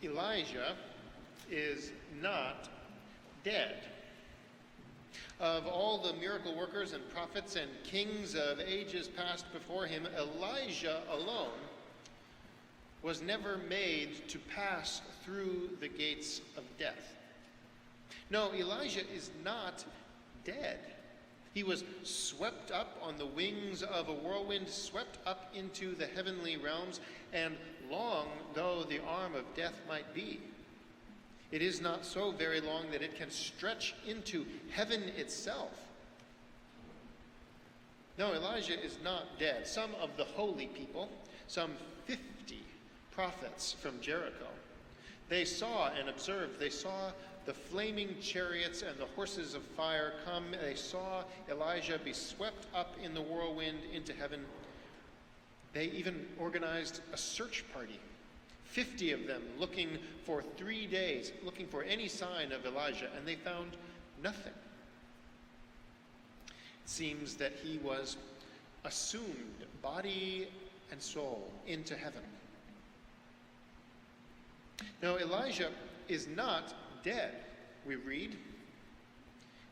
Elijah is not dead. Of all the miracle workers and prophets and kings of ages past before him, Elijah alone was never made to pass through the gates of death. No, Elijah is not dead. He was swept up on the wings of a whirlwind, swept up into the heavenly realms, and long though the arm of death might be, it is not so very long that it can stretch into heaven itself. No, Elijah is not dead. Some of the holy people, some 50 prophets from Jericho, they saw and observed. They saw the flaming chariots and the horses of fire come. They saw Elijah be swept up in the whirlwind into heaven. They even organized a search party, 50 of them looking for 3 days, looking for any sign of Elijah, and they found nothing. It seems that he was assumed, body and soul, into heaven. Now, Elijah is not dead, we read,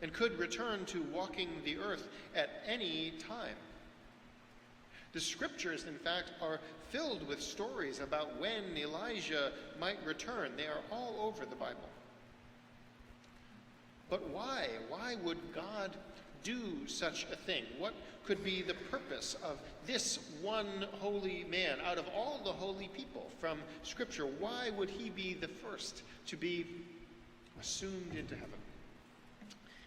and could return to walking the earth at any time. The scriptures, in fact, are filled with stories about when Elijah might return. They are all over the Bible. But why? Why would God do such a thing? What could be the purpose of this one holy man out of all the holy people from Scripture? Why would he be the first to be assumed into heaven?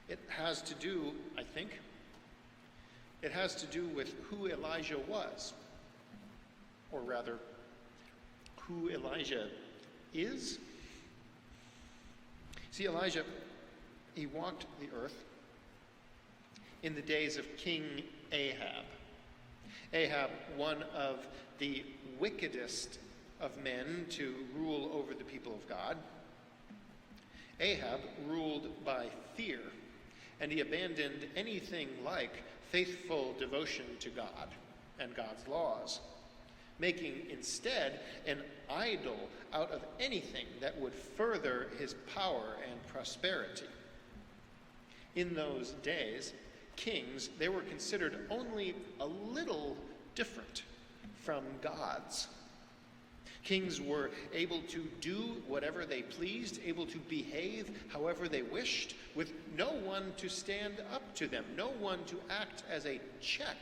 It has to do, I think, it has to do with who Elijah was, or rather, who Elijah is. See, Elijah, he walked the earth in the days of King Ahab. Ahab, one of the wickedest of men to rule over the people of God. Ahab ruled by fear, and he abandoned anything like faithful devotion to God and God's laws, making instead an idol out of anything that would further his power and prosperity. In those days, kings, they were considered only a little different from gods. Kings were able to do whatever they pleased, able to behave however they wished, with no one to stand up to them, no one to act as a check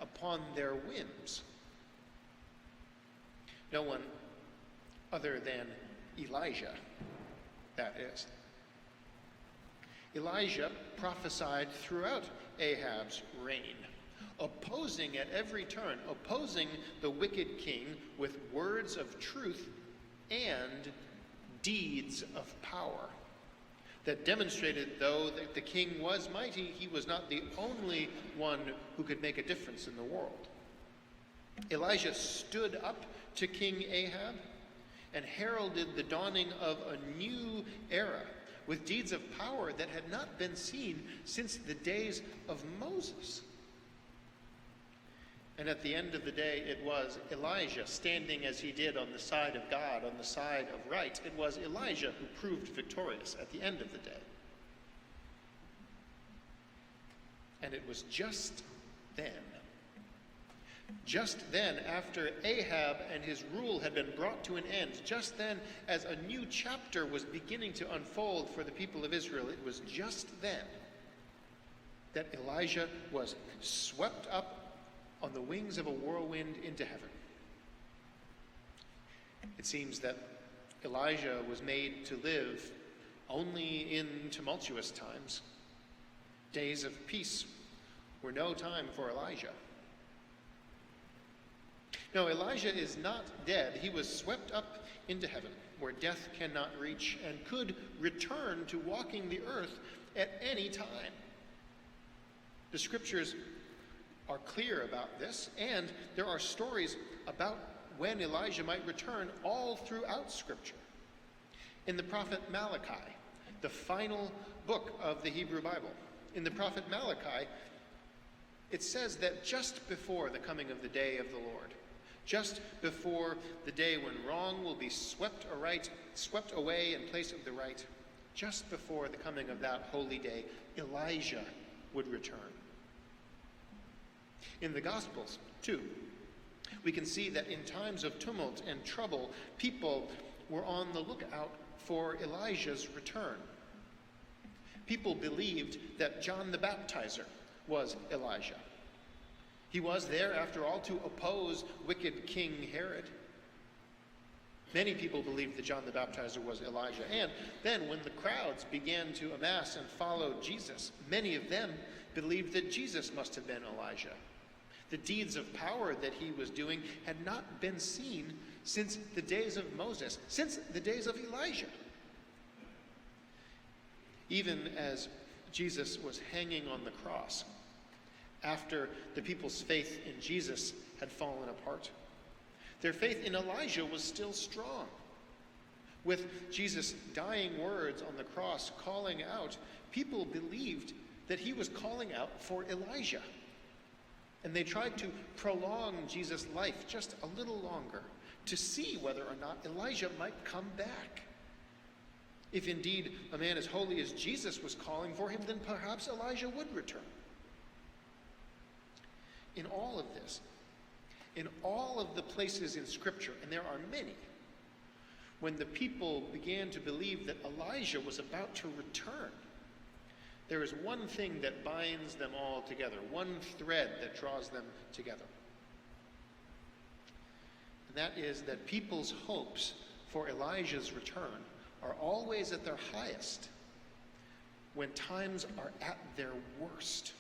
upon their whims. No one other than Elijah, that is. Elijah prophesied throughout Ahab's reign, opposing at every turn, opposing the wicked king with words of truth and deeds of power that demonstrated, though that the king was mighty, he was not the only one who could make a difference in the world. Elijah stood up to King Ahab and heralded the dawning of a new era with deeds of power that had not been seen since the days of Moses. And at the end of the day, it was Elijah standing as he did on the side of God, on the side of right. It was Elijah who proved victorious at the end of the day. And it was just then, after Ahab and his rule had been brought to an end, just then as a new chapter was beginning to unfold for the people of Israel, it was just then that Elijah was swept up on the wings of a whirlwind into heaven. It seems that Elijah was made to live only in tumultuous times. Days of peace were no time for Elijah. No, Elijah is not dead. He was swept up into heaven, where death cannot reach, and could return to walking the earth at any time. The scriptures are clear about this, and there are stories about when Elijah might return all throughout Scripture. In the prophet Malachi, the final book of the Hebrew Bible, in the prophet Malachi, it says that just before the coming of the day of the Lord, just before the day when wrong will be swept away in place of the right, just before the coming of that holy day, Elijah would return. In the Gospels, too, we can see that in times of tumult and trouble, people were on the lookout for Elijah's return. People believed that John the Baptizer was Elijah. He was there, after all, to oppose wicked King Herod. Many people believed that John the Baptizer was Elijah. And then when the crowds began to amass and follow Jesus, many of them believed that Jesus must have been Elijah. The deeds of power that he was doing had not been seen since the days of Moses, since the days of Elijah. Even as Jesus was hanging on the cross, after the people's faith in Jesus had fallen apart, their faith in Elijah was still strong. With Jesus' dying words on the cross calling out, people believed that he was calling out for Elijah. And they tried to prolong Jesus' life just a little longer to see whether or not Elijah might come back. If indeed a man as holy as Jesus was calling for him, then perhaps Elijah would return. In all of this, in all of the places in Scripture, and there are many, when the people began to believe that Elijah was about to return, there is one thing that binds them all together, one thread that draws them together. And that is that people's hopes for Elijah's return are always at their highest when times are at their worst.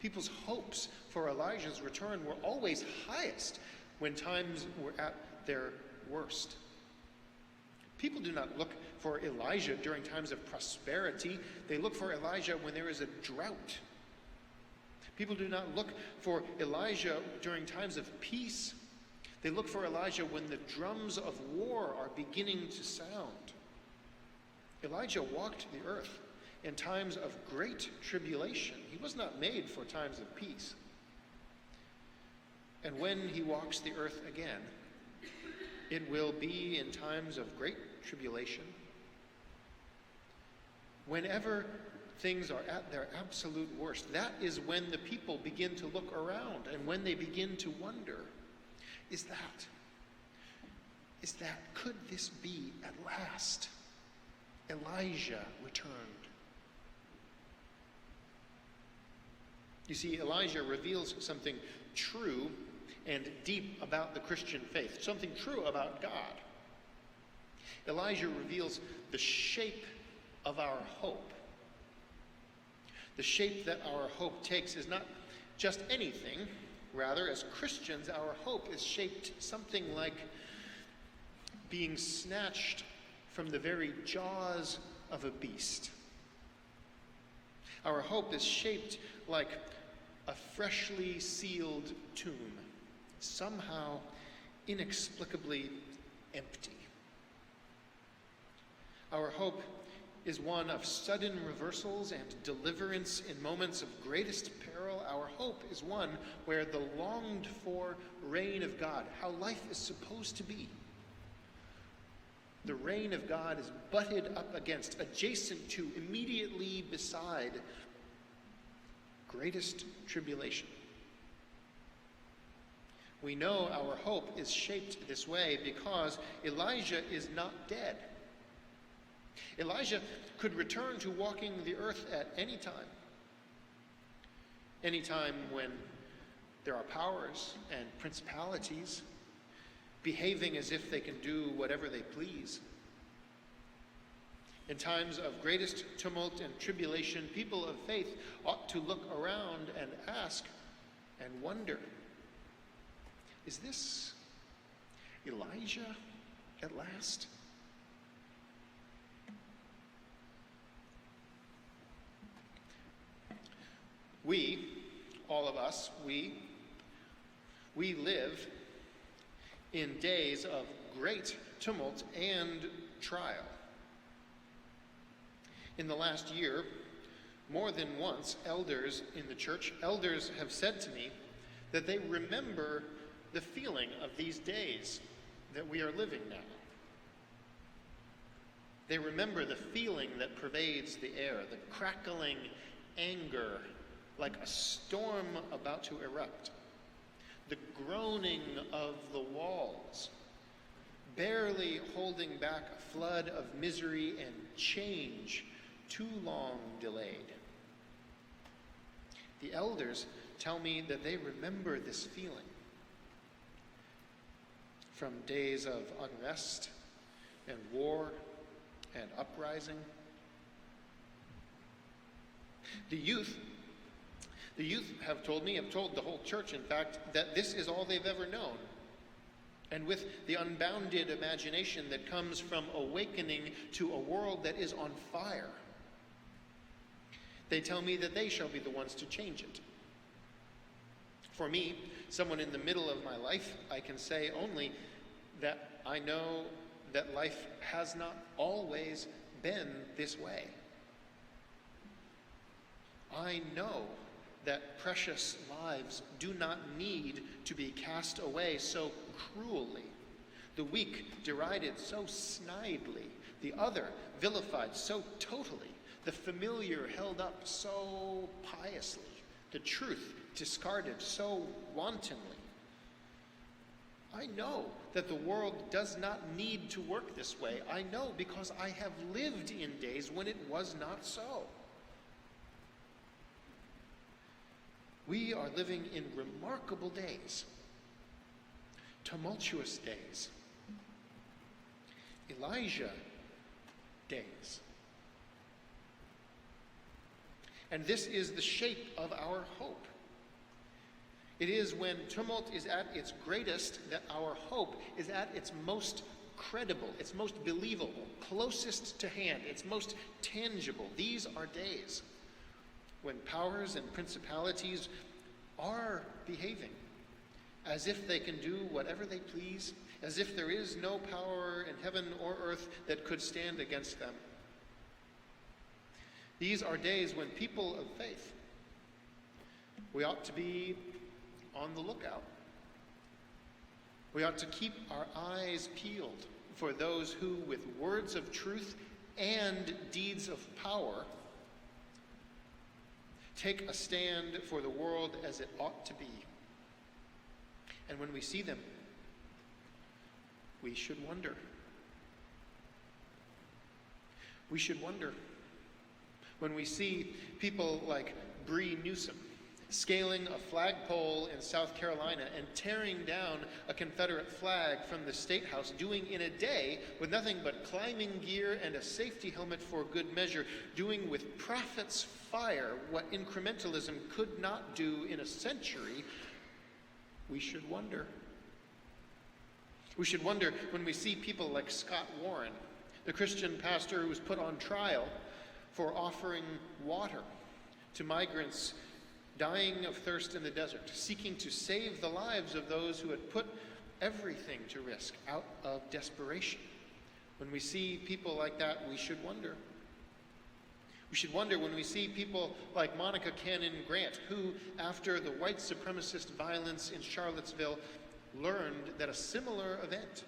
People's hopes for Elijah's return were always highest when times were at their worst. People do not look for Elijah during times of prosperity. They look for Elijah when there is a drought. People do not look for Elijah during times of peace. They look for Elijah when the drums of war are beginning to sound. Elijah walked the earth in times of great tribulation. He was not made for times of peace. And when he walks the earth again, it will be in times of great tribulation. Whenever things are at their absolute worst, that is when the people begin to look around and when they begin to wonder, could this be at last Elijah returned? You see, Elijah reveals something true and deep about the Christian faith, something true about God. Elijah reveals the shape of our hope. The shape that our hope takes is not just anything. Rather, as Christians, our hope is shaped something like being snatched from the very jaws of a beast. Our hope is shaped like a freshly sealed tomb, somehow inexplicably empty. Our hope is one of sudden reversals and deliverance in moments of greatest peril. Our hope is one where the longed-for reign of God, how life is supposed to be, the reign of God is butted up against, adjacent to, immediately beside greatest tribulation. We know our hope is shaped this way because Elijah is not dead. Elijah could return to walking the earth at any time. Any time when there are powers and principalities behaving as if they can do whatever they please. In times of greatest tumult and tribulation, people of faith ought to look around and ask and wonder, is this Elijah at last? We, all of us, we live in days of great tumult and trial. In the last year, more than once, elders in the church, elders have said to me that they remember the feeling feeling of these days that we are living now. They remember the feeling that pervades the air, the crackling anger like a storm about to erupt, the groaning of the walls, barely holding back a flood of misery and change too long delayed. The elders tell me that they remember this feeling from days of unrest and war and uprising. The youth have told the whole church, in fact, that this is all they've ever known. And with the unbounded imagination that comes from awakening to a world that is on fire, they tell me that they shall be the ones to change it. For me, someone in the middle of my life, I can say only that I know that life has not always been this way. I know that precious lives do not need to be cast away so cruelly, the weak derided so snidely, the other vilified so totally, the familiar held up so piously, the truth discarded so wantonly. I know that the world does not need to work this way. I know because I have lived in days when it was not so. We are living in remarkable days, tumultuous days, Elijah days. And this is the shape of our hope. It is when tumult is at its greatest that our hope is at its most credible, its most believable, closest to hand, its most tangible. These are days when powers and principalities are behaving as if they can do whatever they please, as if there is no power in heaven or earth that could stand against them. These are days when people of faith, we ought to be on the lookout. We ought to keep our eyes peeled for those who, with words of truth and deeds of power, take a stand for the world as it ought to be. And when we see them, we should wonder. We should wonder when we see people like Bree Newsom scaling a flagpole in South Carolina and tearing down a Confederate flag from the State House, doing in a day with nothing but climbing gear and a safety helmet for good measure, doing with prophet's fire what incrementalism could not do in a century. We should wonder. We should wonder when we see people like Scott Warren, the Christian pastor who was put on trial for offering water to migrants dying of thirst in the desert, seeking to save the lives of those who had put everything to risk out of desperation. When we see people like that, we should wonder. We should wonder when we see people like Monica Cannon Grant, who, after the white supremacist violence in Charlottesville, learned that a similar event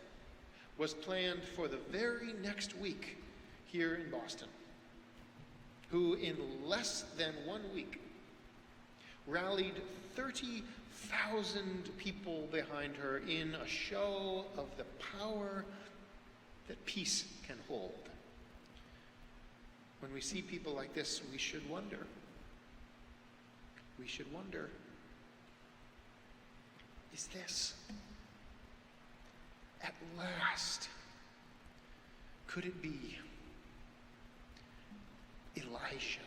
was planned for the very next week here in Boston, who in less than 1 week rallied 30,000 people behind her in a show of the power that peace can hold. When we see people like this, we should wonder. We should wonder, is this, at last, could it be Elijah?